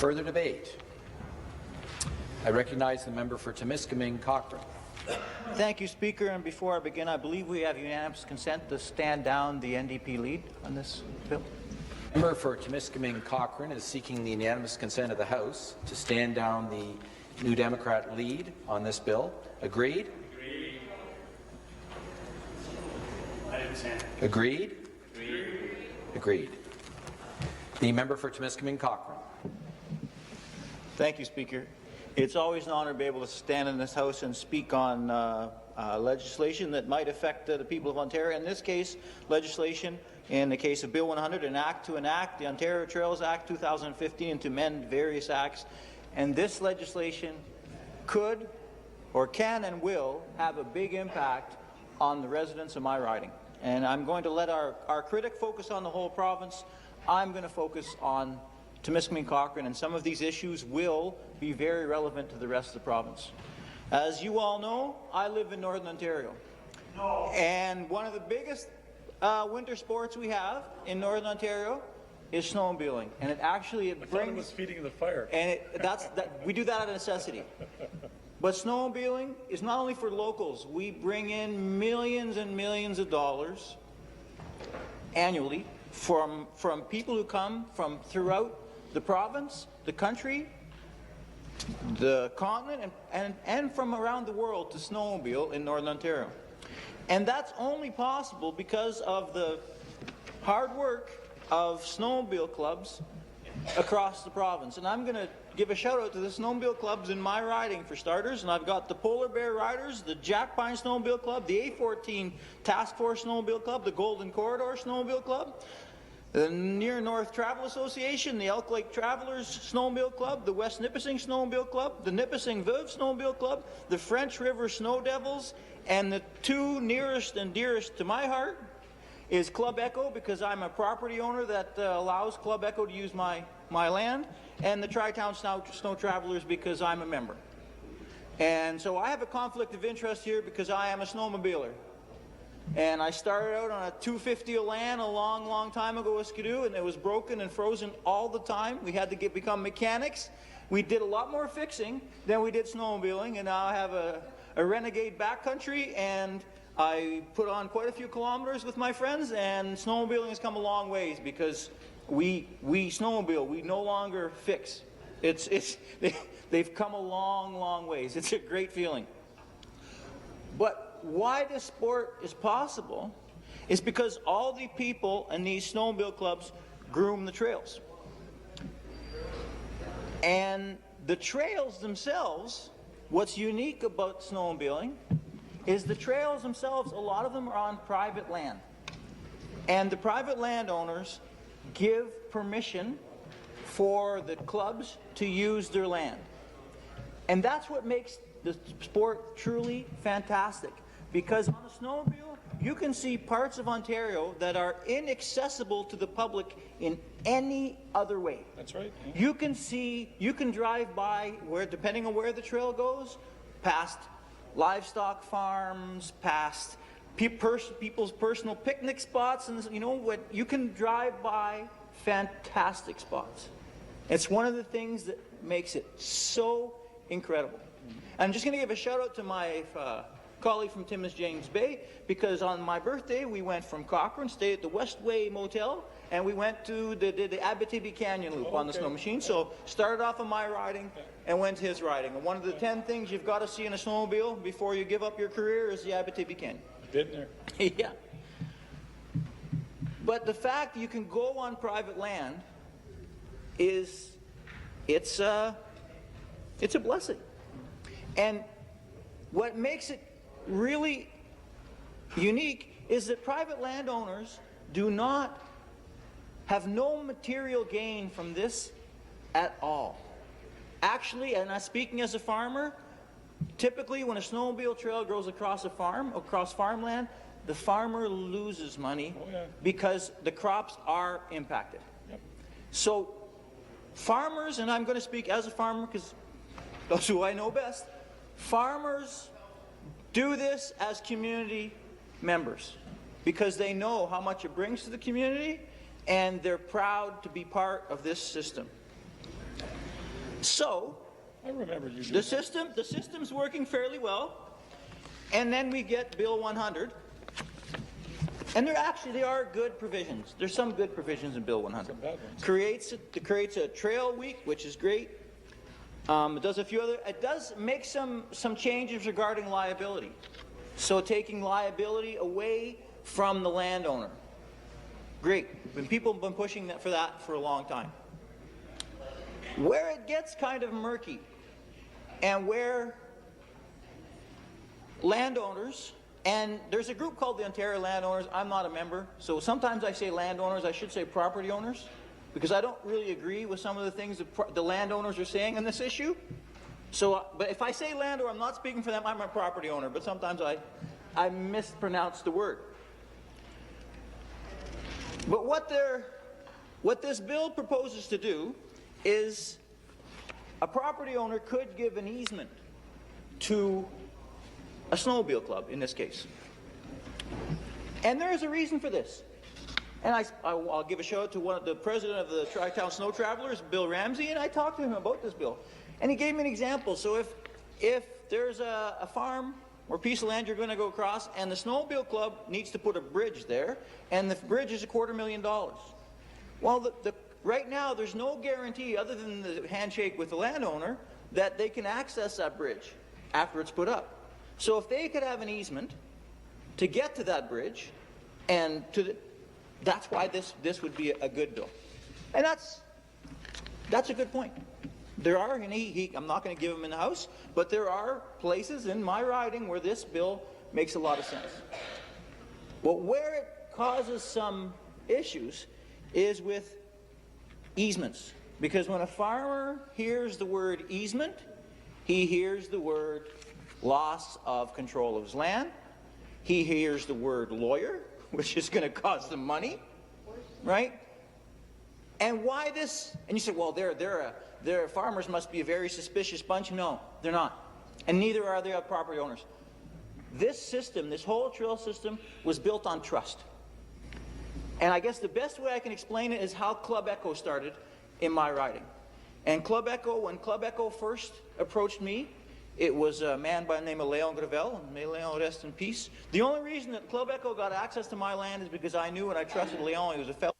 Further debate? I recognize the member for Timiskaming Cochrane. Thank you, Speaker. And before I begin, I believe we have unanimous consent to stand down the NDP lead on this bill. The member for Timiskaming Cochrane is seeking the unanimous consent of the House to stand down the New Democrat lead on this bill. Agreed? Agreed. Agreed? Agreed. Agreed. The member for Timiskaming Cochrane. Thank you, Speaker. It's always an honour to be able to stand in this House and speak on legislation that might affect the people of Ontario. In this case, legislation in the case of Bill 100, an act to enact the Ontario Trails Act 2015 and to amend various acts. And this legislation could, or can and will, have a big impact on the residents of my riding. And I'm going to let our critic focus on the whole province. I'm going to focus on Timiskaming Cochrane, and some of these issues will be very relevant to the rest of the province. As you all know, I live in Northern Ontario. No. And one of the biggest winter sports we have in Northern Ontario is snowmobiling, and it actually brings feeding the fire. And we do that out of necessity. But snowmobiling is not only for locals. We bring in millions and millions of dollars annually from people who come from throughout the province, the country, the continent, and from around the world to snowmobile in Northern Ontario. And that's only possible because of the hard work of snowmobile clubs across the province. And I'm going to give a shout out to the snowmobile clubs in my riding for starters. And I've got the Polar Bear Riders, the Jack Pine Snowmobile Club, the A14 Task Force Snowmobile Club, the Golden Corridor Snowmobile Club, the Near North Travel Association, the Elk Lake Travelers Snowmobile Club, the West Nipissing Snowmobile Club, the Nipissing Veuve Snowmobile Club, the French River Snow Devils, and the two nearest and dearest to my heart is Club Echo, because I'm a property owner that allows Club Echo to use my land, and the Tri-Town Snow Travelers because I'm a member. And so I have a conflict of interest here because I am a snowmobiler. And I started out on a 250 Elan a long, long time ago with Skidoo, and it was broken and frozen all the time. We had to become mechanics. We did a lot more fixing than we did snowmobiling, and now I have a Renegade backcountry, and I put on quite a few kilometers with my friends, and snowmobiling has come a long ways because we snowmobile. We no longer fix. They've come a long, long ways. It's a great feeling. But why this sport is possible is because all the people in these snowmobile clubs groom the trails. And the trails themselves, what's unique about snowmobiling is the trails themselves, a lot of them are on private land. And the private landowners give permission for the clubs to use their land. And that's what makes the sport truly fantastic. Because on a snowmobile, you can see parts of Ontario that are inaccessible to the public in any other way. That's right. Yeah. You can drive by where, depending on where the trail goes, past livestock farms, past people's personal picnic spots, and you know what? You can drive by fantastic spots. It's one of the things that makes it so incredible. I'm just going to give a shout out to my colleague from Timmins James Bay, because on my birthday we went from Cochrane, stayed at the Westway Motel, and we went to the Abitibi Canyon Loop on the snow machine. So started off on my riding and went to his riding. And one of the 10 things you've got to see in a snowmobile before you give up your career is the Abitibi Canyon. Been there. Yeah. But the fact that you can go on private land it's a blessing. And what makes it really unique is that private landowners have no material gain from this at all. Actually, and I'm speaking as a farmer, typically when a snowmobile trail goes across farmland, the farmer loses money because the crops are impacted. Yep. So farmers, and I'm going to speak as a farmer because that's who I know best, farmers do this as community members because they know how much it brings to the community and they're proud to be part of this system. So I remember you doing the system's working fairly well, and then we get Bill 100, and they are good provisions. There's some good provisions in Bill 100. Some bad ones. It creates a trail week, which is great. It does a few other. It does make some changes regarding liability. So taking liability away from the landowner. Great. People have been pushing for that for a long time. Where it gets kind of murky, and where landowners, and there's a group called the Ontario Landowners. I'm not a member, so sometimes I say landowners. I should say property owners, because I don't really agree with some of the things the landowners are saying on this issue. So, but if I say landowner, I'm not speaking for them. I'm a property owner, but sometimes I mispronounce the word. But what this bill proposes to do is a property owner could give an easement to a snowmobile club, in this case. And there is a reason for this. And I'll give a shout out to the president of the Tri-Town Snow Travelers, Bill Ramsey, and I talked to him about this bill. And he gave me an example. So if there's a farm or piece of land you're going to go across, and the snowmobile club needs to put a bridge there, and the bridge is $250,000. Well, right now there's no guarantee other than the handshake with the landowner that they can access that bridge after it's put up. So if they could have an easement to get to that bridge, and that's why this would be a good bill. And that's a good point. There are, and I'm not going to give him in the House, but there are places in my riding where this bill makes a lot of sense. But where it causes some issues is with easements. Because when a farmer hears the word easement, he hears the word loss of control of his land. He hears the word lawyer, which is going to cost them money, right? And why this? And you say, well, their farmers must be a very suspicious bunch. No, they're not. And neither are their property owners. This system, this whole trail system, was built on trust. And I guess the best way I can explain it is how Club Echo started in my riding. And Club Echo, when Club Echo first approached me, it was a man by the name of Leon Gravel, and may Leon rest in peace. The only reason that Club Echo got access to my land is because I knew and I trusted Leon. He was a fellow.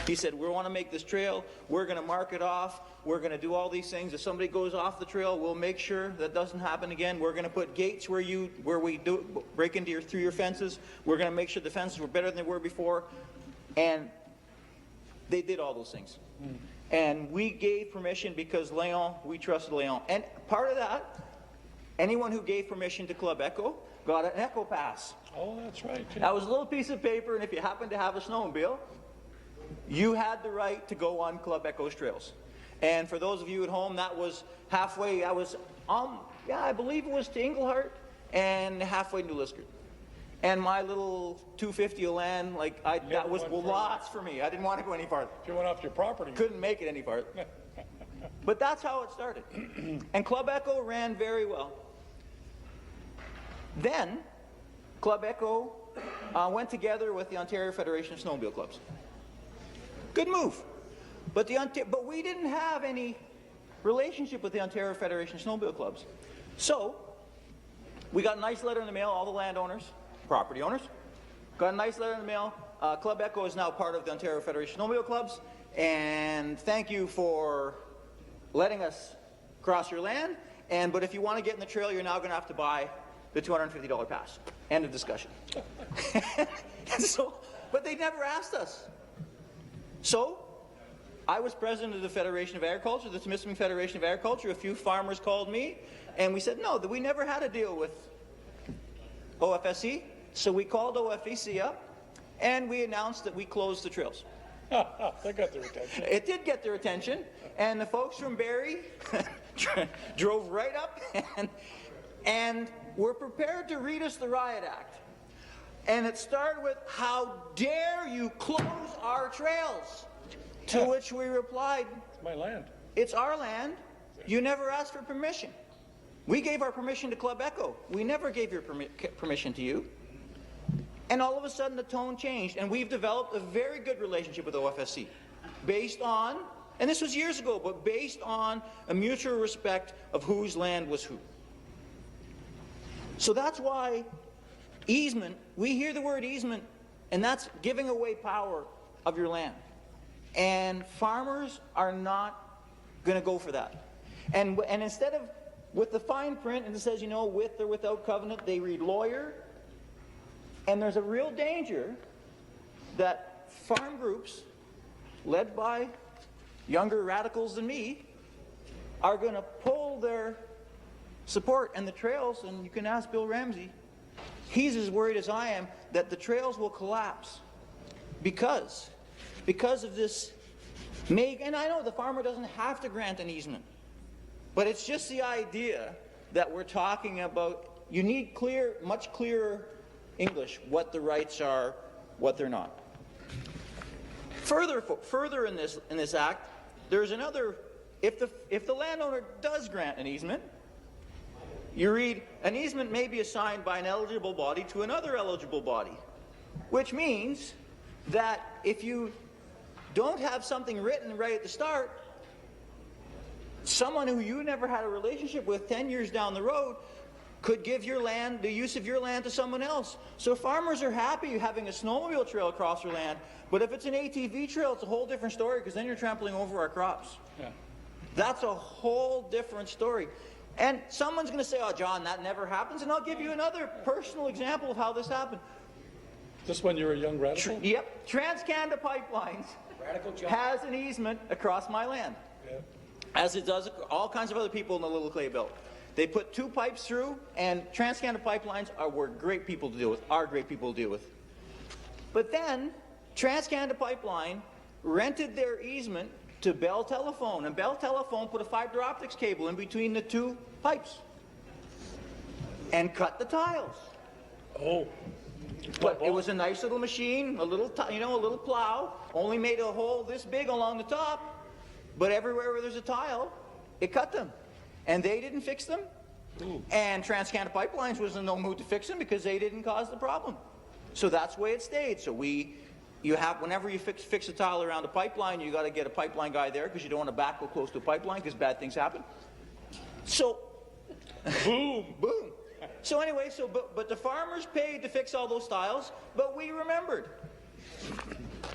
He said, we want to make this trail, we're going to mark it off, we're going to do all these things. If somebody goes off the trail, we'll make sure that doesn't happen again. We're going to put gates where we break into through your fences. We're going to make sure the fences were better than they were before. And they did all those things. And we gave permission because we trusted Leon. And part of that, anyone who gave permission to Club Echo got an Echo Pass. Oh, that's right. Yeah. That was a little piece of paper, and if you happened to have a snowmobile, you had the right to go on Club Echo's trails. And for those of you at home, that was halfway. I believe it was to Englehart and halfway to New Liskeard. And my little 250 of land, that was lots for me. I didn't want to go any farther. If you went off your property. Couldn't make it any farther. But that's how it started. And Club Echo ran very well. Then, Club Echo went together with the Ontario Federation of Snowmobile Clubs. Good move. But we didn't have any relationship with the Ontario Federation of Snowmobile Clubs. So, we got a nice letter in the mail, all the landowners, property owners, got a nice letter in the mail. Club Echo is now part of the Ontario Federation of Snowmobile Clubs, and thank you for letting us cross your land, but if you want to get in the trail, you're now going to have to buy the $250 pass. End of discussion. But they never asked us. So, I was president of the Federation of Agriculture, the Temiskaming Federation of Agriculture. A few farmers called me, and we said, no, that we never had a deal with OFSC. So we called OFSC up, and we announced that we closed the trails. That got their attention. It did get their attention, and the folks from Barrie drove right up and were prepared to read us the Riot Act. And it started with, how dare you close our trails? To which we replied, It's my land. It's our land. You never asked for permission. We gave our permission to Club Echo. We never gave your permission to you. And all of a sudden the tone changed, and we've developed a very good relationship with OFSC based on and this was years ago, but based on a mutual respect of whose land was who. So that's why easement, we hear the word easement, and that's giving away power of your land. And farmers are not going to go for that. And instead of, with the fine print, and it says, you know, with or without covenant, they read lawyer. And there's a real danger that farm groups, led by younger radicals than me, are going to pull their support. And the trails, and you can ask Bill Ramsey, he's as worried as I am that the trails will collapse because of this. And I know the farmer doesn't have to grant an easement, but it's just the idea that we're talking about. You need clear, much clearer English, what the rights are, what they're not. Further in this act, there's another. If the landowner does grant an easement, you read, an easement may be assigned by an eligible body to another eligible body, which means that if you don't have something written right at the start, someone who you never had a relationship with 10 years down the road could give your land, the use of your land, to someone else. So farmers are happy having a snowmobile trail across their land, but if it's an ATV trail, it's a whole different story, because then you're trampling over our crops. Yeah. That's a whole different story. And someone's going to say, oh, John, that never happens. And I'll give you another personal example of how this happened. Just when you were a young radical? Yep. TransCanada Pipelines has an easement across my land, as it does all kinds of other people in the Little Clay Belt. They put 2 pipes through, and TransCanada Pipelines were great people to deal with, are great people to deal with. But then TransCanada Pipeline rented their easement to Bell Telephone, and Bell Telephone put a fiber optics cable in between the 2 pipes and cut the tiles. Oh. But it was a nice little machine, a little plow, only made a hole this big along the top, but everywhere where there's a tile, it cut them. And they didn't fix them, and TransCanada Pipelines was in no mood to fix them because they didn't cause the problem. So that's the way it stayed. So whenever you fix a tile around a pipeline, you got to get a pipeline guy there, because you don't want to backhoe close to a pipeline because bad things happen. So, Boom. boom. So anyway, but the farmers paid to fix all those tiles, but we remembered.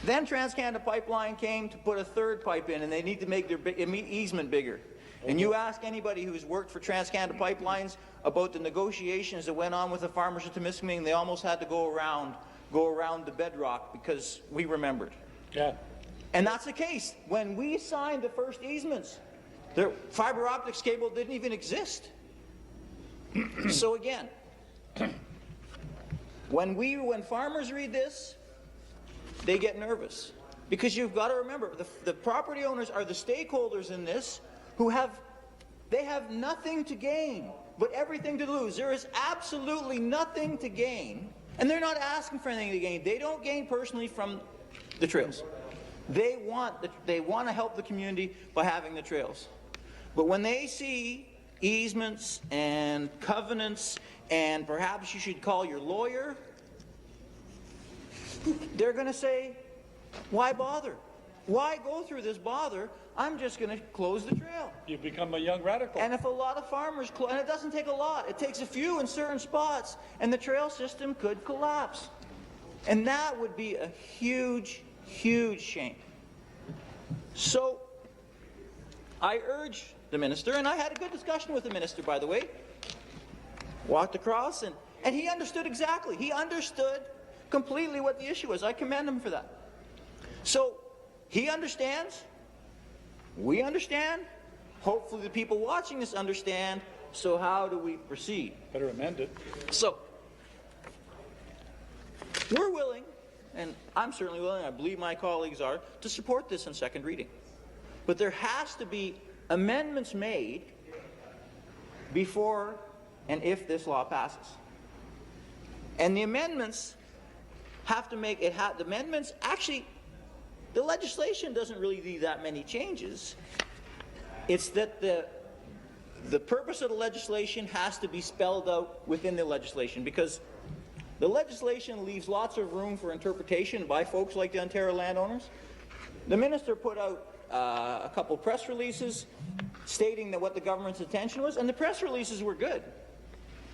Then TransCanada Pipeline came to put a 3rd pipe in, and they need to make their easement bigger. And you ask anybody who's worked for TransCanada Pipelines about the negotiations that went on with the farmers at Temiskaming, they almost had to go around the bedrock because we remembered. Yeah. And that's the case. When we signed the first easements, the fiber optics cable didn't even exist. So again, when farmers read this, they get nervous, because you've got to remember the property owners are the stakeholders in this, they have nothing to gain but everything to lose. There is absolutely nothing to gain, and they're not asking for anything to gain. They don't gain personally from the trails. They want to help the community by having the trails. But when they see easements and covenants, and perhaps you should call your lawyer, they're going to say, why bother? Why go through this bother? I'm just going to close the trail. You become a young radical. And if a lot of farmers and it doesn't take a lot, it takes a few in certain spots, and the trail system could collapse. And that would be a huge, huge shame. So I urge the minister, and I had a good discussion with the minister, by the way, walked across, and he understood exactly. He understood completely what the issue was. I commend him for that. So he understands. We understand. Hopefully the people watching this understand. So how do we proceed? Better amend it. So we're willing, and I'm certainly willing, I believe my colleagues are, to support this in second reading. But there has to be amendments made before and if this law passes. And the amendments have to make it. The amendments actually, the legislation doesn't really need that many changes. It's that the purpose of the legislation has to be spelled out within the legislation, because the legislation leaves lots of room for interpretation by folks like the Ontario landowners. The minister put out a couple press releases stating that what the government's intention was, and the press releases were good.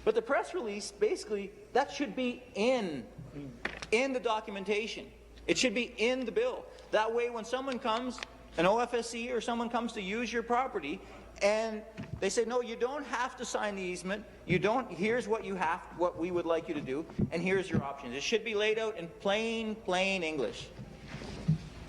But the press release, basically, that should be in the documentation. It should be in the bill. That way, when someone comes, an OFSC or someone comes to use your property, and they say, no, you don't have to sign the easement. You don't. Here's what you have, what we would like you to do, and here's your options. It should be laid out in plain English.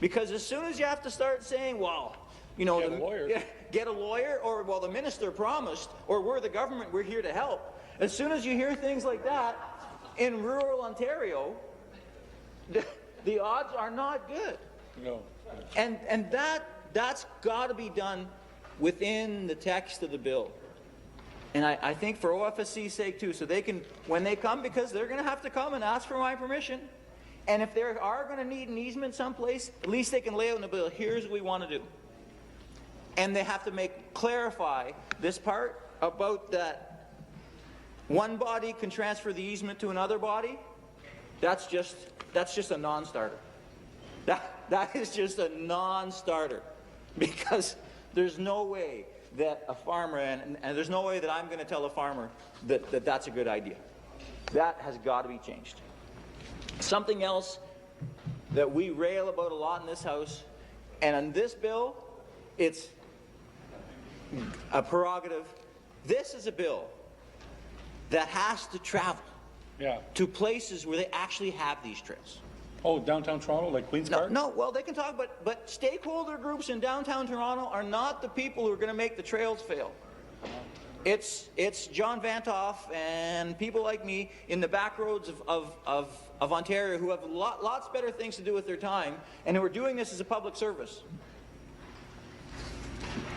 Because as soon as you have to start saying, well, you know, Get a lawyer. Get a lawyer, or well, the minister promised, or we're the government, we're here to help. As soon as you hear things like that in rural Ontario, the odds are not good. No. And that's got to be done within the text of the bill. And I think for OFSC's sake too, so they can, when they come, because they're going to have to come and ask for my permission. And if they are going to need an easement someplace, at least they can lay out in the bill, here's what we want to do. And they have to clarify this part about that one body can transfer the easement to another body. That's just a non-starter. That is just a non-starter, because there's no way that a farmer, and there's no way that I'm going to tell a farmer that that's a good idea. That has got to be changed. Something else that we rail about a lot in this House, and on this bill, it's a prerogative. This is a bill that has to travel to places where they actually have these trails. Oh, downtown Toronto, like Queen's Park? No, well, they can talk, but stakeholder groups in downtown Toronto are not the people who are going to make the trails fail. It's John Vantoff and people like me in the back roads of Ontario who have lots better things to do with their time, and who are doing this as a public service.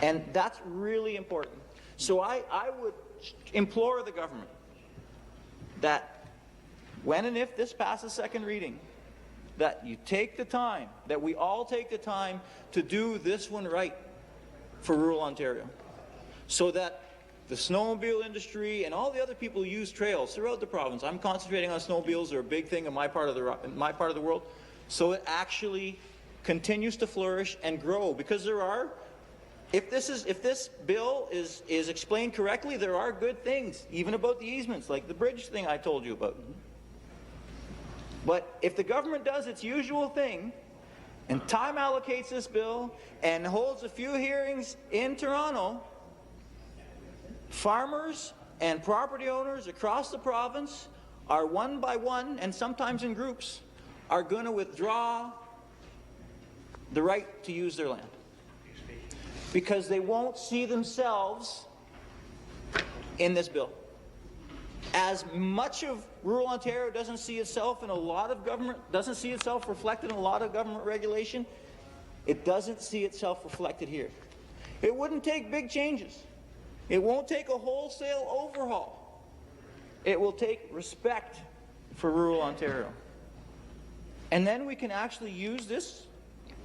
And that's really important. So I would implore the government that when and if this passes second reading, that you take the time, that we all take the time to do this one right for rural Ontario, so that the snowmobile industry and all the other people who use trails throughout the province, I'm concentrating on snowmobiles, they're a big thing in my part of the world, so it actually continues to flourish and grow. Because there are, if this bill is explained correctly, there are good things, even about the easements, like the bridge thing I told you about. But if the government does its usual thing and time allocates this bill and holds a few hearings in Toronto, farmers and property owners across the province are one by one, and sometimes in groups, are going to withdraw the right to use their land, because they won't see themselves in this bill. As much of rural Ontario doesn't see itself in a lot of government, doesn't see itself reflected in a lot of government regulation, it doesn't see itself reflected here. It wouldn't take big changes. It won't take a wholesale overhaul. It will take respect for rural Ontario. And then we can actually use this,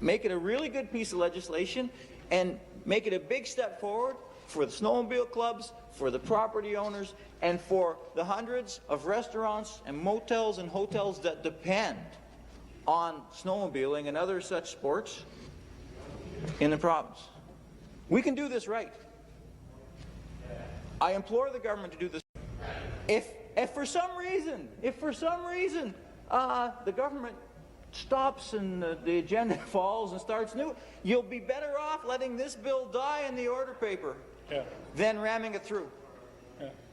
make it a really good piece of legislation, and make it a big step forward for the snowmobile clubs, for the property owners, and for the hundreds of restaurants and motels and hotels that depend on snowmobiling and other such sports in the province. We can do this right. I implore the government to do this. If for some reason the government stops and the agenda falls and starts new, you'll be better off letting this bill die in the order paper than ramming it through.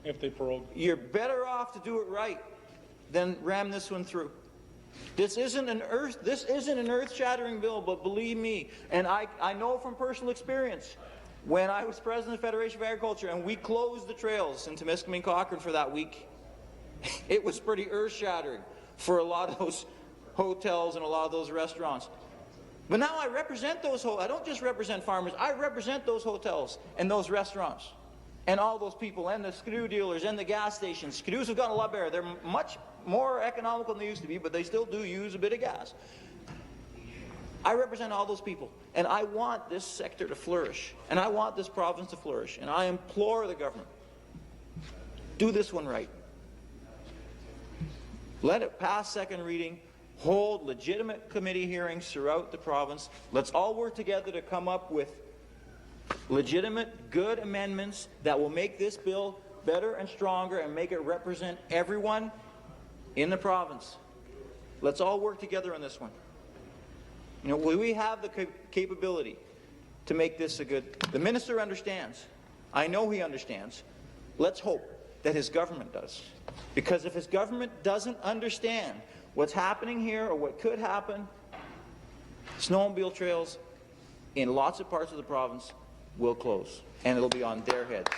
If they prorogue. You're better off to do it right than ram this one through. This isn't an earth-shattering bill, but believe me, and I know from personal experience, when I was president of the Federation of Agriculture and we closed the trails in Temiskaming Cochrane for that week, it was pretty earth-shattering for a lot of those hotels and a lot of those restaurants. But now I represent those I don't just represent farmers, I represent those hotels and those restaurants and all those people and the Skidoo dealers and the gas stations. Skidoos have gotten a lot better. They're much more economical than they used to be, but they still do use a bit of gas. I represent all those people, and I want this sector to flourish, and I want this province to flourish, and I implore the government, do this one right. Let it pass second reading. hold legitimate committee hearings throughout the province. Let's all work together to come up with legitimate, good amendments that will make this bill better and stronger and make it represent everyone in the province. Let's all work together on this one. You know, we have the capability to make this a good... The minister understands. I know he understands. Let's hope that his government does. Because if his government doesn't understand what's happening here or what could happen, snowmobile trails in lots of parts of the province will close, and it'll be on their heads.